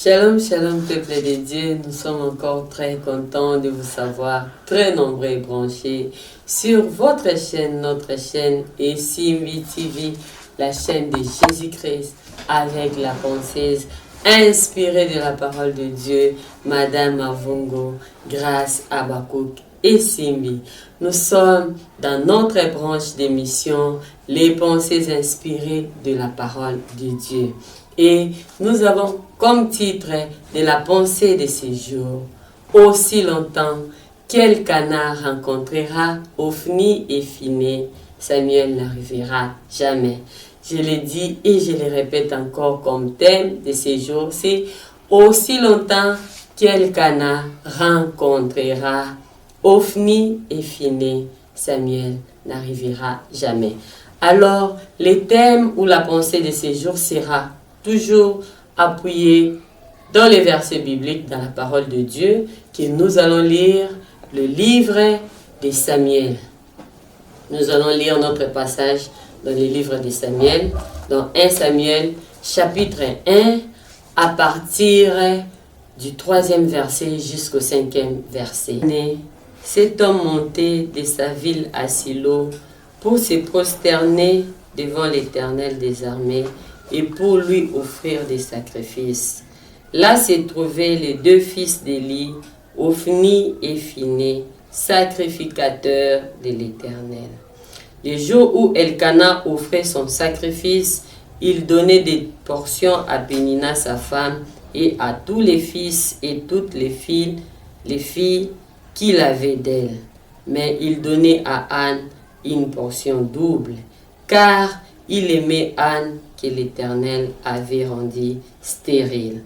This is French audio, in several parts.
Shalom, shalom, peuple de Dieu. Nous sommes encore très contents de vous savoir très nombreux et branchés sur votre chaîne, notre chaîne et Simbi TV, la chaîne de Jésus-Christ, avec la penseuse inspirée de la parole de Dieu, Madame Avongo, Grâce Abakouk et Simbi. Nous sommes dans notre branche d'émission, les pensées inspirées de la parole de Dieu. Et nous avons comme titre de la pensée de ces jours, aussi longtemps quel canard rencontrera Ophni et Phiné, Samuel n'arrivera jamais. Je le dis et je le répète encore comme thème de ces jours, c'est aussi longtemps quel canard rencontrera Ophni et Phiné, Samuel n'arrivera jamais. Alors, le thème ou la pensée de ces jours sera toujours appuyé dans les versets bibliques, dans la parole de Dieu, que nous allons lire le livre de Samuel. Nous allons lire notre passage dans le livre de Samuel, dans 1 Samuel, chapitre 1, à partir du 3e verset jusqu'au 5e verset. Cet homme montait de sa ville à Silo pour se prosterner devant l'Éternel des armées et pour lui offrir des sacrifices. Là se trouvaient les deux fils d'Élie, Ophni et Phiné, sacrificateurs de l'Éternel. Le jour où Elkana offrait son sacrifice, il donnait des portions à Pénina sa femme et à tous les fils et toutes les filles qu'il avait d'elle. Mais il donnait à Anne une portion double, car il aimait Anne que l'Éternel avait rendue stérile.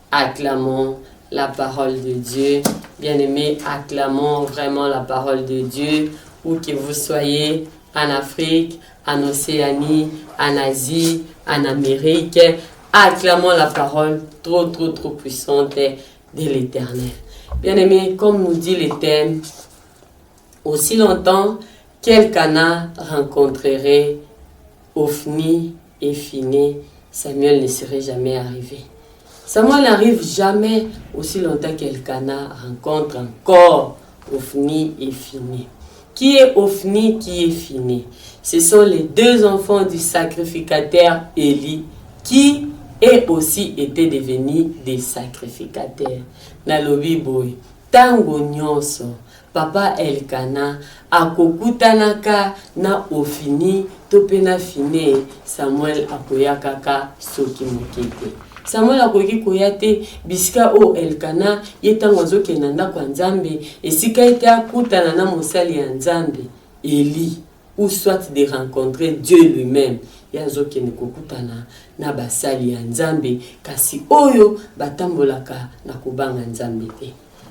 Acclamons la parole de Dieu. Bien-aimés, acclamons vraiment la parole de Dieu, où que vous soyez, en Afrique, en Océanie, en Asie, en Amérique. Acclamons la parole trop puissante de l'Éternel. Bien-aimés, comme nous dit le thème, aussi longtemps quel canard rencontrerait Ophni et Phiné, Samuel ne serait jamais arrivé. Samuel n'arrive jamais aussi longtemps qu'Elkana rencontre encore Ophni et Phiné. Qui est Ophni, qui est Phiné? Ce sont les deux enfants du sacrificateur Élie qui eux aussi étaient devenus des sacrificateurs. Nalobi boy, tango nyonso, papa Elkana akokutanaka na Ophni topena Phiné, Samuel akoya kaka soki mokete. Samuel akoki koyate bisika o Elkana yetango azokenda ndako ya Nzambe esika ete akutana na mosali ya Nzambe Eli, ou soit de rencontrer Dieu lui-même. Yazokende kokutana na basali ya Nzambe kasi oyo batambolaka na kubanga Nzambe te.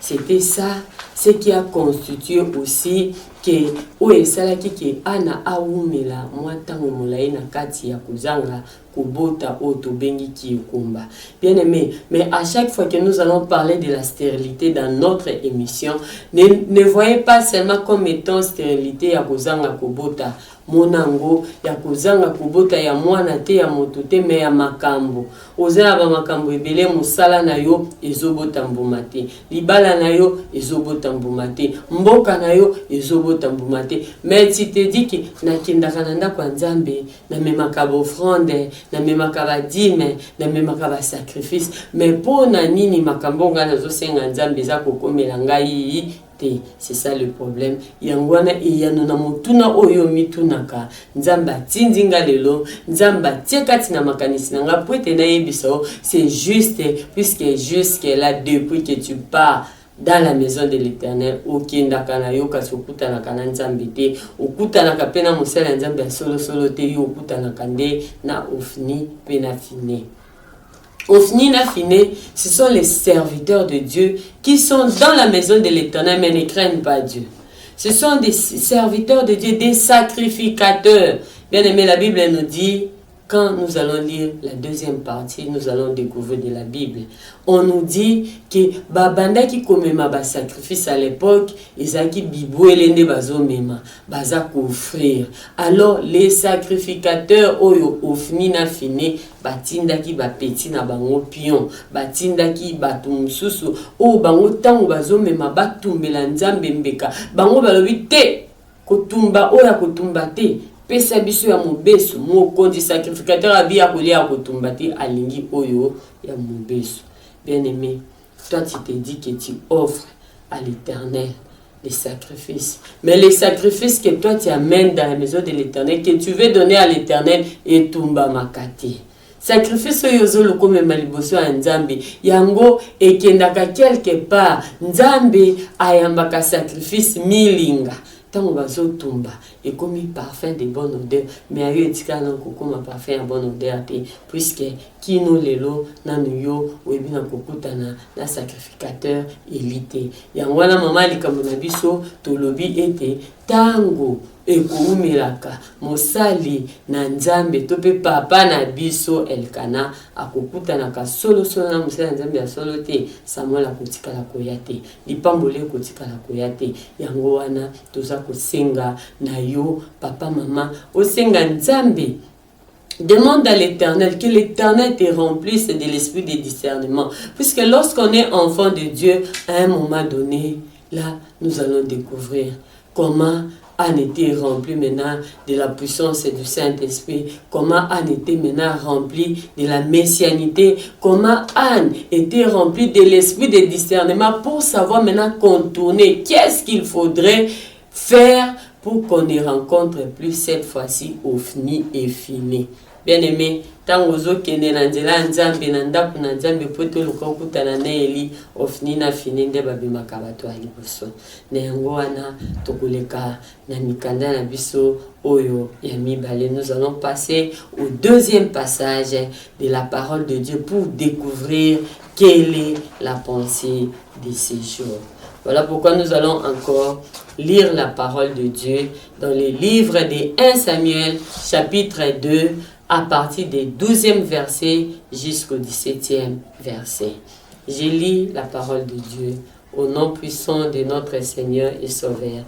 C'était ça, ce qui a constitué aussi que oesalaki ke ana aumela mwatango molai na kati ya kuzanga kubota oto bengi kiyokumba. Bien aimé, mais à chaque fois que nous allons parler de la stérilité dans notre émission, ne voyez pas seulement comme étant stérilité ya kuzanga kubota monango, ya kuzanga kubota ya mwana te ya moto te me ya makambo. Ozela ba makambo ebele musala na yo ezobota mbuma te, libala na yo ezobota mbuma te, mboka na yo ezobota mbuma te. Mais si te dis que nakendaka na ndako ya Nzambe na memaka ba offrande, na memaka ba dîme, na memaka ba sacrifice, mais pona nini makambo nga nazosenga Nzambe za kokomela ngai te? C'est ça le problème. Yangwana iyano na mutuna oyo mitunaka Nzamba tindinga lelo, Nzamba tiekati na makanisi na nga pwete na yebiso. C'est juste puisque jusque là depuis que tu pars dans la maison de l'Éternel, okendaka na yo kasi okutanaka na Nzambe te, okutanaka pe na mosala Nzambe solo te, yo okutanaka nde na Ophni pe na Phiné. Ophni et Phiné, ce sont les serviteurs de Dieu qui sont dans la maison de l'Éternel mais ne craignent pas Dieu. Ce sont des serviteurs de Dieu, des sacrificateurs. Bien aimé, la Bible nous dit quand nous allons lire la deuxième partie, nous allons découvrir de la Bible. On nous dit que babanda qui komema ba sacrifice à l'époque, ezaki bibouelende bazo mema, baza offrir. Alors les sacrificateurs oyo ofni na fini batindaki ba petit na bango pion, batindaki batu mususu o bango tango bazo mema batumbela nzambe mbeka. Bango balobi te kotumba oya kotumba te. Pesa biso ya mobeso mokonzi sacrificateur abi akolia kotumba te alingi oyo ya mobeso. Bien-aimé, toi tu te dis que tu offres à l'Éternel les sacrifices. Mais les sacrifices que toi tu amènes dans la maison de l'Éternel, que tu veux donner à l'Éternel, et tumba makati. Sacrifice oyo loko mema liboso ya nzambe yango ekendaka quelque part nzambe ayambaka sacrifice milinga. Tango bazo tumba et comme parfum de bonne odeur mais ayo etika na kokoma parfum ya bonne odeur te puisque kino lelo nanu yo webi na kokutana na sacrificateur élité yango wana mama likambo na biso tolobi ete tango ekoumelaka mosali na nzambe to pe papa na biso Elkana akokutana ka solo na mosali na nzambe ya solo te Samuel akotikala koya te lipambole kotikala koya te yango wana toza kosenga na yo papa mama osenga nzambe. Demande à l'Éternel que l'Éternel te remplisse de l'esprit de discernement. Puisque lorsqu'on est enfant de Dieu, à un moment donné, là, nous allons découvrir comment Anne était rempli maintenant de la puissance du Saint-Esprit, comment Anne était maintenant rempli de la messianité, comment Anne était rempli de l'esprit de discernement pour savoir maintenant contourner qu'est-ce qu'il faudrait faire pour qu'on ne rencontre plus cette fois-ci Ofni et Finé. Bien-aimé, tant aux autres qui ne n'andela nzambe nanda kuna nzambe poto lukokuta na Eli Ofni na Finé nde babima kabato aliboso. Ne yango wana tokoleka na mikanda na biso oyo ya mibale. Nous allons passer au deuxième passage de la parole de Dieu pour découvrir quelle est la pensée de ces jours. Voilà pourquoi nous allons encore lire la parole de Dieu dans les livres de 1 Samuel chapitre 2 à partir du 12e verset jusqu'au 17e verset. Je lis la parole de Dieu au nom puissant de notre Seigneur et Sauveur.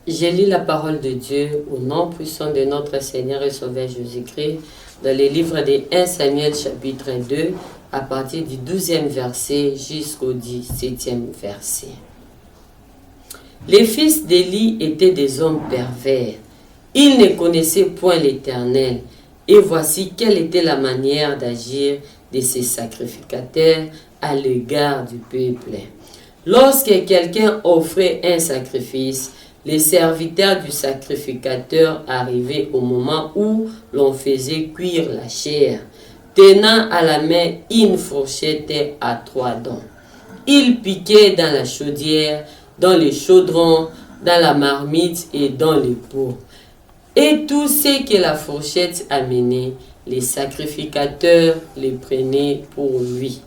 Je lis la parole de Dieu au nom puissant de notre Seigneur et Sauveur Jésus-Christ dans les livres de 1 Samuel chapitre 2 à partir du 12e verset jusqu'au 17e verset. Les fils d'Élie étaient des hommes pervers. Ils ne connaissaient point l'Éternel. Et voici quelle était la manière d'agir de ces sacrificateurs à l'égard du peuple. Lorsque quelqu'un offrait un sacrifice, les serviteurs du sacrificateur arrivaient au moment où l'on faisait cuire la chair, tenant à la main une fourchette à 3 dents. Ils piquaient dans la chaudière, dans les chaudrons, dans la marmite et dans les pots. Et tout ce que la fourchette amenait, les sacrificateurs les prenaient pour lui.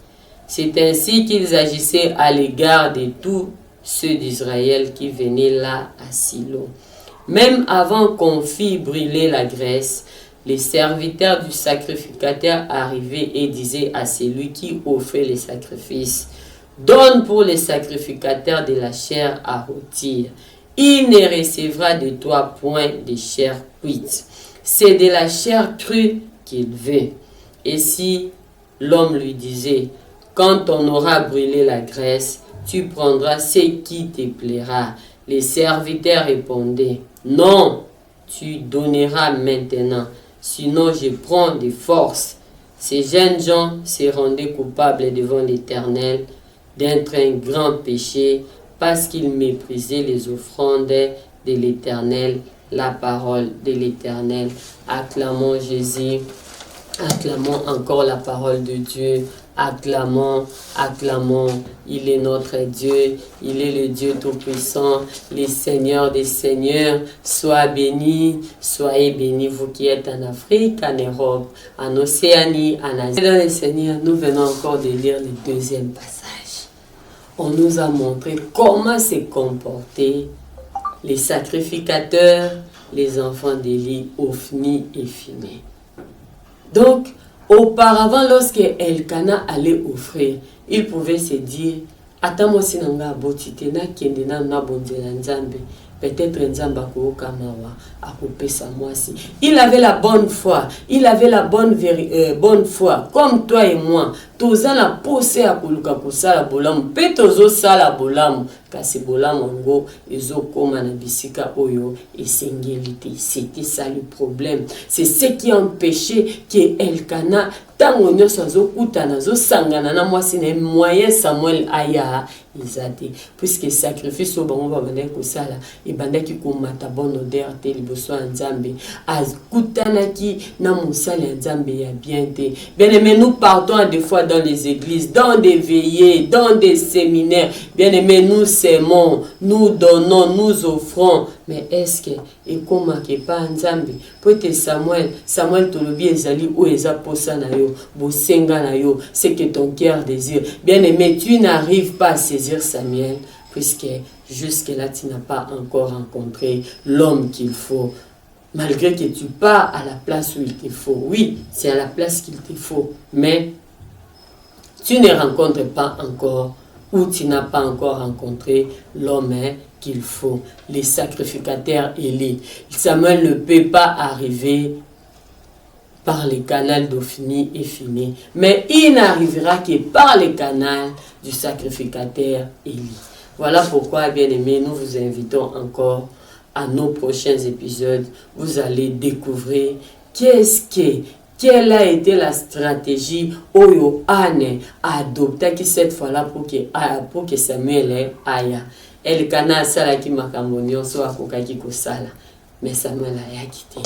C'est ainsi qu'ils agissaient à l'égard de tous ceux d'Israël qui venaient là à Silo. Même avant qu'on fît brûler la graisse, les serviteurs du sacrificateur arrivaient et disaient à celui qui offrait les sacrifices: donne pour les sacrificateurs de la chair à rôtir. Il ne recevra de toi point de chair cuite. C'est de la chair crue qu'il veut. Et si l'homme lui disait: quand on aura brûlé la graisse, tu prendras ce qui te plaira. Les serviteurs répondaient: non, tu donneras maintenant, sinon je prends des forces. Ces jeunes gens se rendaient coupables devant l'Éternel d'être un grand péché parce qu'ils méprisaient les offrandes de l'Éternel, la parole de l'Éternel. Acclamons Jésus, acclamons encore la parole de Dieu. Acclamons, acclamons, il est notre Dieu, il est le Dieu Tout-Puissant, le Seigneur des Seigneurs. Sois béni, soyez bénis, vous qui êtes en Afrique, en Europe, en Océanie, en Asie. Dans le Seigneur, nous venons encore de lire le deuxième passage. On nous a montré comment se comporter les sacrificateurs, les enfants d'Élie, Ofni et Finé. Donc, auparavant, lorsque Elkana allait offrir, il pouvait se dire, attends moi si nanga botite na kende na bonzela nzambe, peut-être nzamba ko kamawa akopesa mwasi. Il avait la bonne foi, il avait la bonne foi, comme toi et moi. Toza na posé à koluka kosala bolamu, pe tozo sala bolamu, kasi bolamu ngo ezo koma na bisika oyo esengelite. C'était ça le problème. C'est ce qui empêchait que Elkana tango nyonso azokutana azosangana na mwasi na moyen Samuel aya izate, puisque sacrifice au bango babandaki kosala ebandaki komata bonne odeur te liboso ya Nzambe, akutanaki na mosali ya Nzambe ya bien te. Bien aimé, nous partons des fois dans les églises, dans des veillées, dans des séminaires. Bien aimé, nous s'aimons, nous donnons, nous offrons. Mais est-ce que et comment que pas Nzambe peut-être Samuel tolobi ezali ou eza posa na yo bosenga na yo, c'est que ton cœur désire. Bien aimé, tu n'arrives pas à saisir Samuel puisque jusque là tu n'as pas encore rencontré l'homme qu'il faut. Malgré que tu pars à la place où il te faut. Oui, c'est à la place qu'il te faut, mais tu ne rencontres pas encore ou tu n'as pas encore rencontré l'homme qu'il faut, les sacrificateurs élus. Samuel ne peut pas arriver par les canaux d'Ophni et Fini, mais il n'arrivera que par les canaux du sacrificateur Élie. Voilà pourquoi, bien aimés, nous vous invitons encore à nos prochains épisodes. Vous allez découvrir quelle a été la stratégie Oyo Anne a adopté cette fois-là pour que Samuel aille. Elkana sala ki makambo nyonso akokaki kosala, mais Samuel a quitté.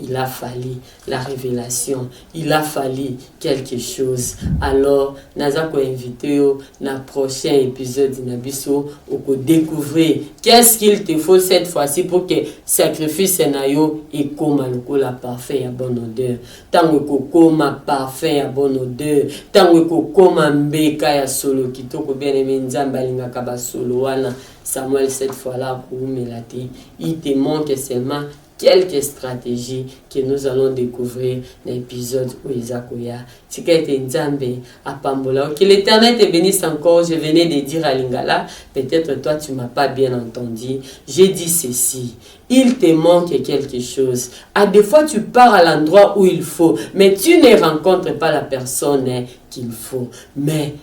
Il a fallu la révélation, il a fallu quelque chose. Alors, naza ko invité au na prochain épisode na biso pour découvrir qu'est-ce qu'il te faut cette fois-ci pour que sacrifice na yo et koma lokola parfait à bonne odeur. Tango ko koma parfait à bonne odeur, tango ko koma mbeka ya solo kitoko bien aimé Nzamba lingaka ba solo wana. Samuel cette fois-là pour melate, il te manque seulement quelques stratégies que nous allons découvrir dans l'épisode où Isakoya. C'est qu'il était Nzambe à Pambola. Que l'Éternel te bénisse encore. Je venais de dire à Lingala, peut-être toi tu m'as pas bien entendu. J'ai dit ceci. Il te manque quelque chose. À des fois tu pars à l'endroit où il faut, mais tu ne rencontres pas la personne qu'il faut. Mais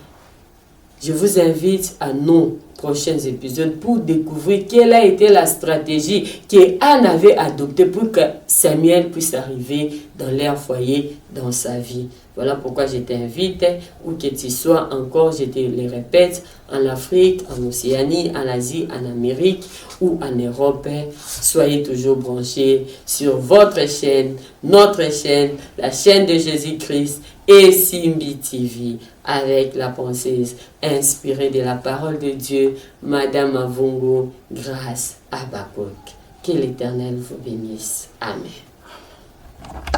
je vous invite à nos prochains épisodes pour découvrir quelle a été la stratégie qu'Anne avait adoptée pour que Samuel puisse arriver dans leur foyer, dans sa vie. Voilà pourquoi je t'invite, où que tu sois encore, je te le répète, en Afrique, en Océanie, en Asie, en Amérique ou en Europe, soyez toujours branchés sur votre chaîne, notre chaîne, la chaîne de Jésus-Christ et Simbi TV, avec la pensée inspirée de la parole de Dieu, Madame Avongo, grâce à Bakok. Que l'Éternel vous bénisse. Amen.